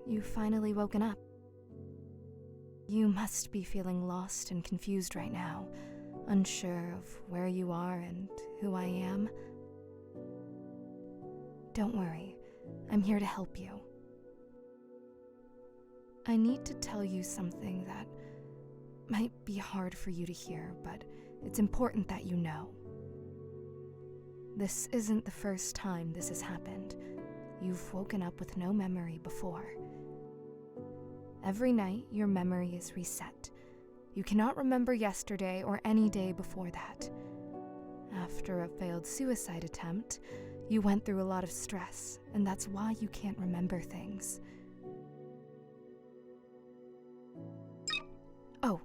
you've finally woken up. You must be feeling lost and confused right now, unsure of where you are and who I am. Don't worry, I'm here to help you. I need to tell you something that might be hard for you to hear, but it's important that you know. This isn't the first time this has happened. You've woken up with no memory before. Every night, your memory is reset. You cannot remember yesterday or any day before that. After a failed suicide attempt, you went through a lot of stress, and that's why you can't remember things. Oh,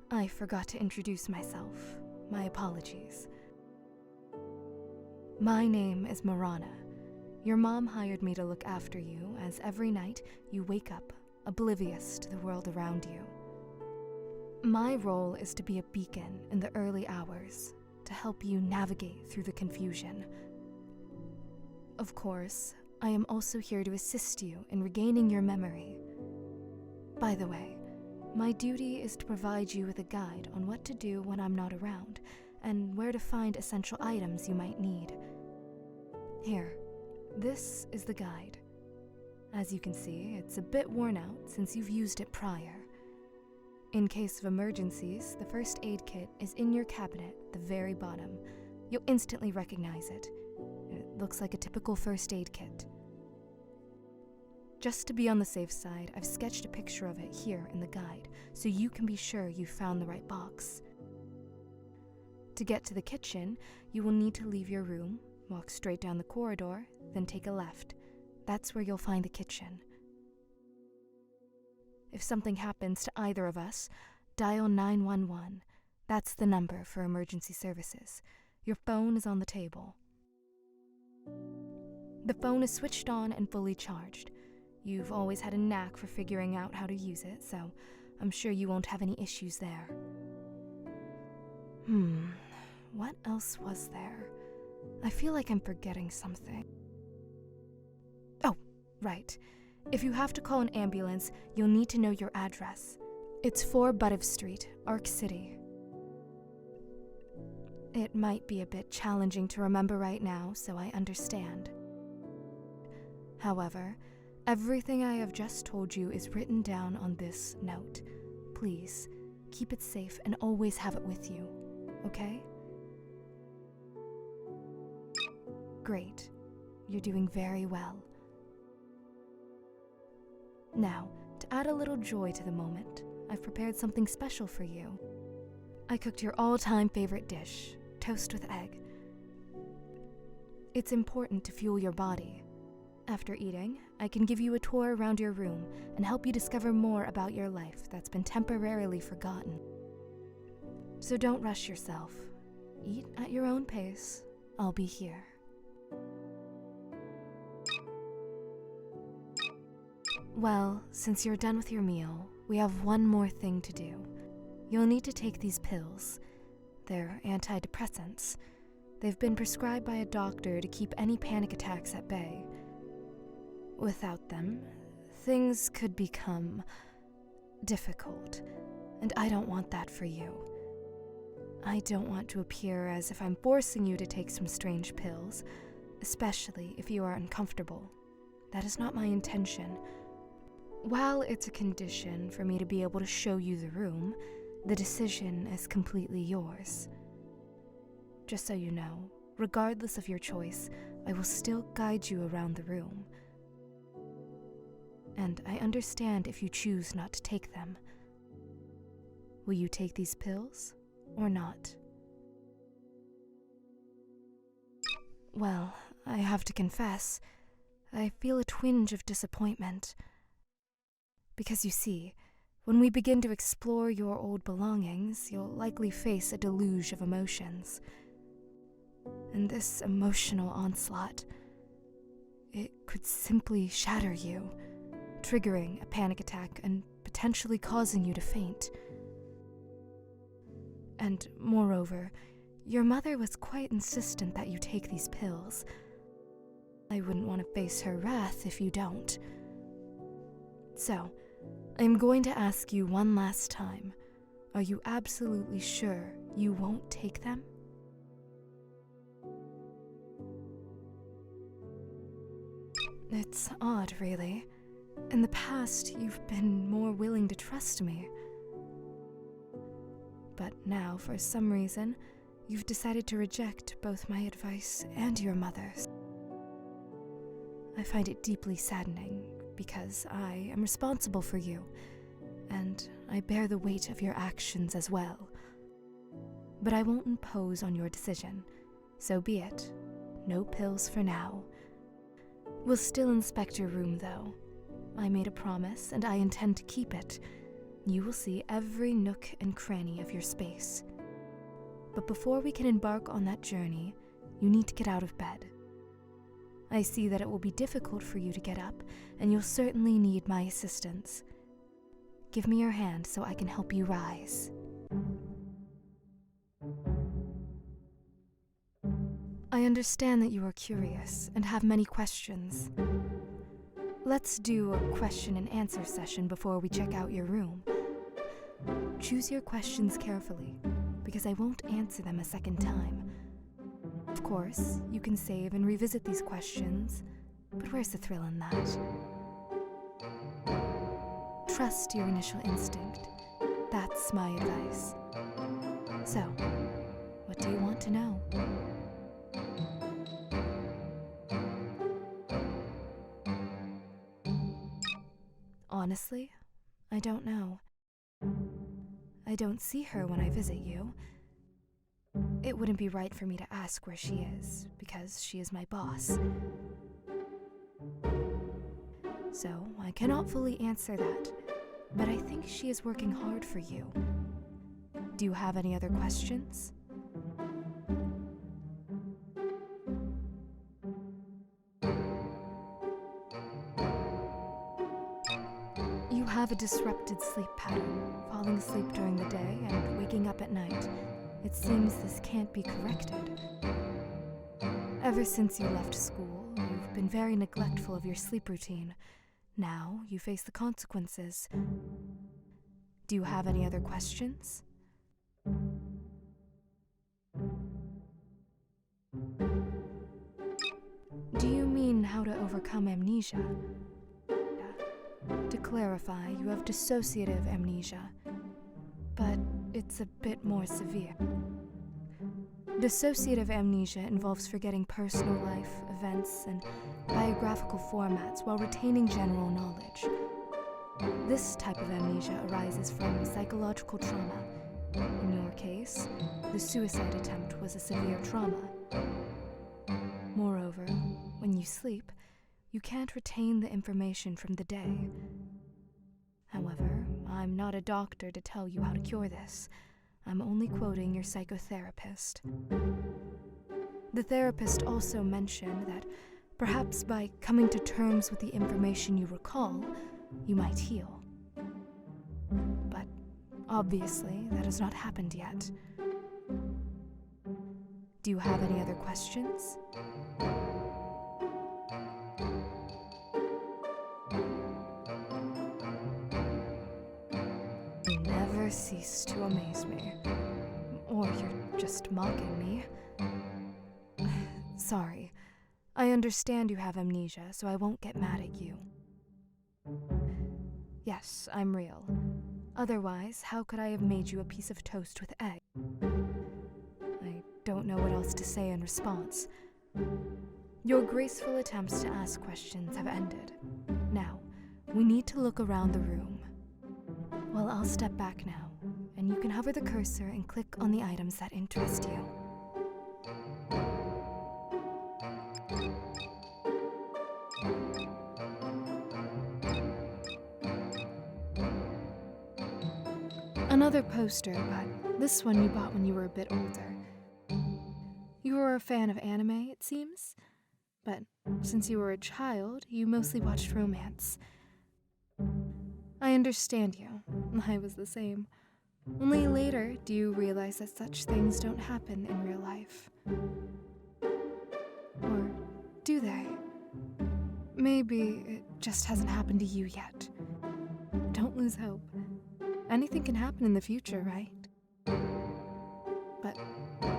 I forgot to introduce myself. My apologies. My name is Marana. Your mom hired me to look after you, as every night you wake up oblivious to the world around you. My role is to be a beacon in the early hours, to help you navigate through the confusion. Of course, I am also here to assist you in regaining your memory. By the way, my duty is to provide you with a guide on what to do when I'm not around, and where to find essential items you might need. Here, this is the guide. As you can see, it's a bit worn out since you've used it prior. In case of emergencies, the first aid kit is in your cabinet at the very bottom. You'll instantly recognize it. It looks like a typical first aid kit. Just to be on the safe side, I've sketched a picture of it here in the guide, so you can be sure you've found the right box. To get to the kitchen, you will need to leave your room, walk straight down the corridor, then take a left. That's where you'll find the kitchen. If something happens to either of us, dial 911. That's the number for emergency services. Your phone is on the table. The phone is switched on and fully charged. You've always had a knack for figuring out how to use it, so I'm sure you won't have any issues there. What else was there? I feel like I'm forgetting something. Oh, right. If you have to call an ambulance, you'll need to know your address. It's 4 Buttiff Street, Arc City. It might be a bit challenging to remember right now, so I understand. However, everything I have just told you is written down on this note. Please, keep it safe and always have it with you, okay? Great. You're doing very well. Now, to add a little joy to the moment, I've prepared something special for you. I cooked your all-time favorite dish, toast with egg. It's important to fuel your body. After eating, I can give you a tour around your room and help you discover more about your life that's been temporarily forgotten. So don't rush yourself. Eat at your own pace. I'll be here. Well, since you're done with your meal, we have one more thing to do. You'll need to take these pills. They're antidepressants. They've been prescribed by a doctor to keep any panic attacks at bay. Without them, things could become difficult, and I don't want that for you. I don't want to appear as if I'm forcing you to take some strange pills, especially if you are uncomfortable. That is not my intention. While it's a condition for me to be able to show you the room, the decision is completely yours. Just so you know, regardless of your choice, I will still guide you around the room. And I understand if you choose not to take them. Will you take these pills or not? Well, I have to confess, I feel a twinge of disappointment. Because you see, when we begin to explore your old belongings, you'll likely face a deluge of emotions. And this emotional onslaught, it could simply shatter you, triggering a panic attack and potentially causing you to faint. And moreover, your mother was quite insistent that you take these pills. I wouldn't want to face her wrath if you don't. So, I'm going to ask you one last time. Are you absolutely sure you won't take them? It's odd, really. In the past, you've been more willing to trust me. But now, for some reason, you've decided to reject both my advice and your mother's. I find it deeply saddening, because I am responsible for you, and I bear the weight of your actions as well. But I won't impose on your decision, so be it. No pills for now. We'll still inspect your room, though. I made a promise, and I intend to keep it. You will see every nook and cranny of your space. But before we can embark on that journey, you need to get out of bed. I see that it will be difficult for you to get up, and you'll certainly need my assistance. Give me your hand so I can help you rise. I understand that you are curious and have many questions. Let's do a question and answer session before we check out your room. Choose your questions carefully, because I won't answer them a second time. Of course, you can save and revisit these questions, but where's the thrill in that? Trust your initial instinct. That's my advice. So, what do you want to know? Honestly, I don't know. I don't see her when I visit you. It wouldn't be right for me to ask where she is, because she is my boss. So, I cannot fully answer that, but I think she is working hard for you. Do you have any other questions? You have a disrupted sleep pattern, falling asleep during the day and waking up at night. It seems this can't be corrected. Ever since you left school, you've been very neglectful of your sleep routine. Now you face the consequences. Do you have any other questions? Do you mean how to overcome amnesia? To clarify, you have dissociative amnesia, but it's a bit more severe. Dissociative amnesia involves forgetting personal life, events, and biographical formats while retaining general knowledge. This type of amnesia arises from psychological trauma. In your case, the suicide attempt was a severe trauma. Moreover, when you sleep, you can't retain the information from the day. However, I'm not a doctor to tell you how to cure this. I'm only quoting your psychotherapist. The therapist also mentioned that perhaps by coming to terms with the information you recall, you might heal. But obviously, that has not happened yet. Do you have any other questions? You never cease to amaze me. Or you're just mocking me. Sorry. I understand you have amnesia, so I won't get mad at you. Yes, I'm real. Otherwise, how could I have made you a piece of toast with egg? I don't know what else to say in response. Your graceful attempts to ask questions have ended. Now, we need to look around the room. Well, I'll step back now, and you can hover the cursor and click on the items that interest you. Another poster, but this one you bought when you were a bit older. You were a fan of anime, it seems? But since you were a child, you mostly watched romance. I understand you. I was the same. Only later do you realize that such things don't happen in real life. Or do they? Maybe it just hasn't happened to you yet. lose hope. Anything can happen in the future, right? But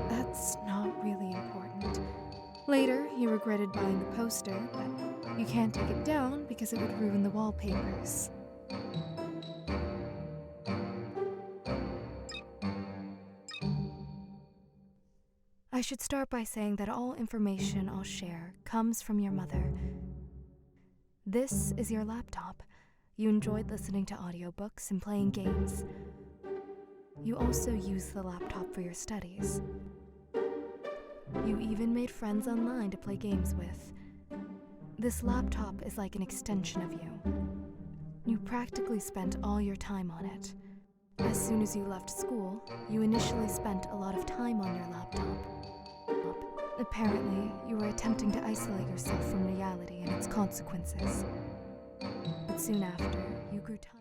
that's not really important. Later, he regretted buying the poster, but you can't take it down because it would ruin the wallpapers. I should start by saying that all information I'll share comes from your mother. This is your laptop. You enjoyed listening to audiobooks and playing games. You also use the laptop for your studies. You even made friends online to play games with. This laptop is like an extension of you. You practically spent all your time on it. As soon as you left school, you initially spent a lot of time on your laptop. Apparently, you were attempting to isolate yourself from reality and its consequences. But soon after,